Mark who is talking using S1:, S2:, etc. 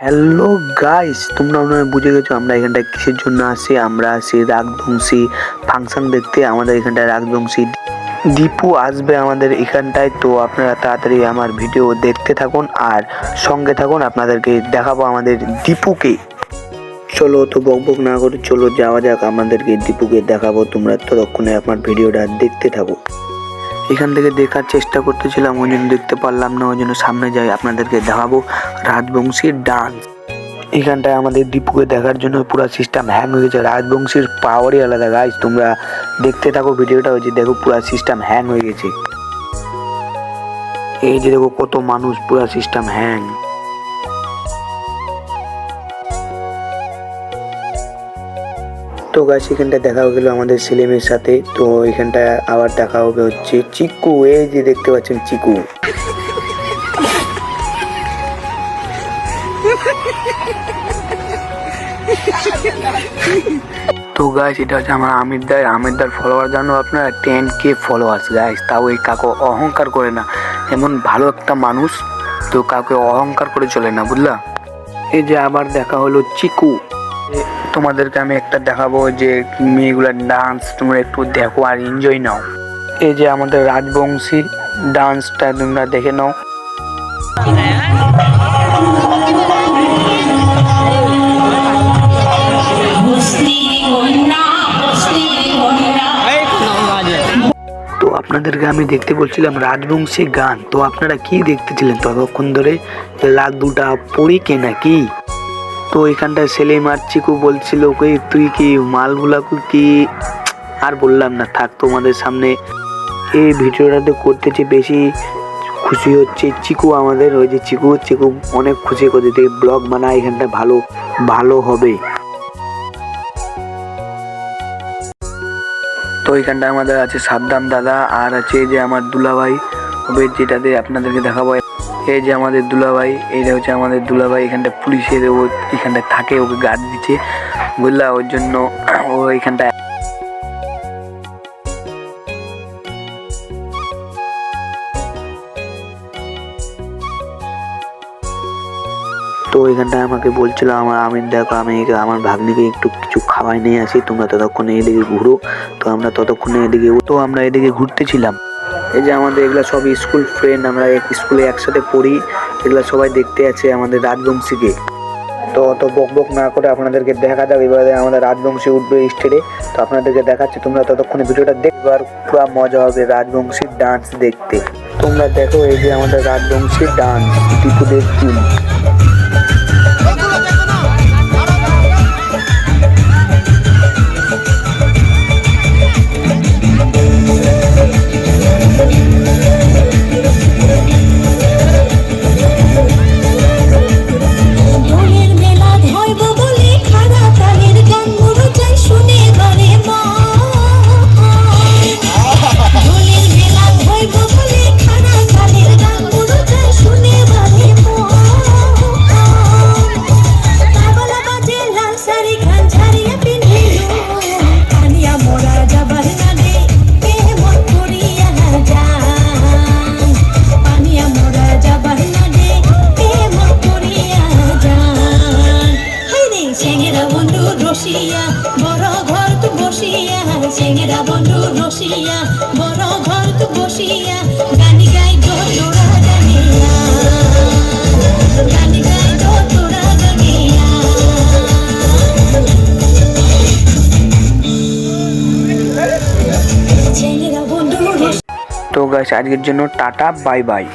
S1: Hello guys, তোমরা মনে হয় বুঝে গেছো আমরা এখানটায় কিসের জন্য আসি। আমরা আসি রাগবংশী ফাংশন দেখতে। আমাদের এখানটায় রাগবংশী দীপু আসবে আমাদের এখানটায়। তো আপনারা তাড়াতাড়ি আমার ভিডিও দেখতে থাকুন আর সঙ্গে থাকুন, আপনাদেরকে দেখাবো আমাদের দীপুকে। চলো তো বকবক না করে চলো যাওয়া যাক, আমাদেরকে দীপুকে দেখাবো। তোমরা ততক্ষণে আমার ভিডিওটা দেখতে থাকো। এখান থেকে দেখার চেষ্টা করতেছিলাম, ওই জন্য দেখতে পারলাম না, ওই জন্য সামনে যাই আপনাদেরকে দেখাবো রাজবংশীর ডান্স। এখানটায় আমাদের দীপুকে দেখার জন্য পুরো সিস্টেম হ্যাং হয়ে গেছে। রাজবংশীর পাওয়ারই আলাদা গাইস, তোমরা দেখতে থাকো ভিডিওটা। ওই যে দেখো পুরো সিস্টেম হ্যাং হয়ে গেছে। এই যে দেখো কত মানুষ, পুরো সিস্টেম হ্যাং। তো গাইস এখানটা দেখা হয়ে গেল আমাদের সেলিমের সাথে। তো এখানটা আবার দেখা হবে হচ্ছে চিকু। এই যে দেখতে পাচ্ছেন চিকু। তো গাইস এটা হচ্ছে আমার আমিরদার ফলোয়ার, জানো আপনারা 10K ফলোয়ার্স গাইস। তাও এই কাকু অহংকার করে না, এমন ভালো একটা মানুষ। তো কাউকে অহংকার করে চলে না, বুঝলা। এই যে আবার দেখা হলো চিকু। তোমাদেরকে আমি একটা দেখাবো যে মেয়েগুলার ডান্স, তোমরা একটু দেখো আর এনজয় নাও। এই যে আমাদের রাজবংশী ডান্সটা তোমরা দেখে নাও। তো আপনাদেরকে আমি দেখতে বলছিলাম রাজবংশী গান, তো আপনারা কি দেখতেছিলেন ততক্ষণ ধরে? লাখ দুটা পড়ি কে নাকি? তো এখানটায় সেলিম আর চিকু বলছিল তুই কি মালগুলা কি, আর বললাম না, থাক তোমাদের সামনে। এই ভিডিওটাতে করতেছি বেশি খুশি হচ্ছে চিকু আমাদের। ওই যে চিকু অনেক খুশি করতে ব্লগ বানায়, এখানটা ভালো ভালো হবে। তো এখানটা আমাদের আছে সাদ্দাম দাদা, আর আছে যে আমার দুলাভাই হবে, যেটাতে আপনাদেরকে দেখাবো। এই যে আমাদের দুলাভাই, এইটা হচ্ছে আমাদের দুলাভাই। এখানটা পুলিশের ও এখানটা থাকে, ওকে গার্ড দিচ্ছে, বুঝলা, ওর জন্য ও এখানটা। তো এখানটায় আমাকে বলছিল আমি দেখো, আমি আমার ভাগ্নিকে একটু কিছু খাওয়াই নিয়ে আসি, তোমরা ততক্ষণে এদিকে ঘুরো। তো আমরা ততক্ষণে এদিকে ঘুরতেছিলাম। এই যে আমাদের এগুলা সব স্কুল ফ্রেন্ড, আমরা এক স্কুলে একসাথে পড়ি। এগুলা সবাই দেখতে আছে আমাদের রাজবংশীকে। তো অত বকবক না করে আপনাদেরকে দেখা যাবে। এবারে আমাদের রাজবংশী উঠবে স্টেজে, তো আপনাদেরকে দেখাচ্ছি। তোমরা ততক্ষণে ভিডিওটা দেখবার পুরো মজা হবে রাজবংশীর ডান্স দেখতে। তোমরা দেখো এই যে আমাদের রাজবংশীর ডান্স, দীপুদের টিম। তো গাইস আজকের জন্য টাটা, বাই বাই।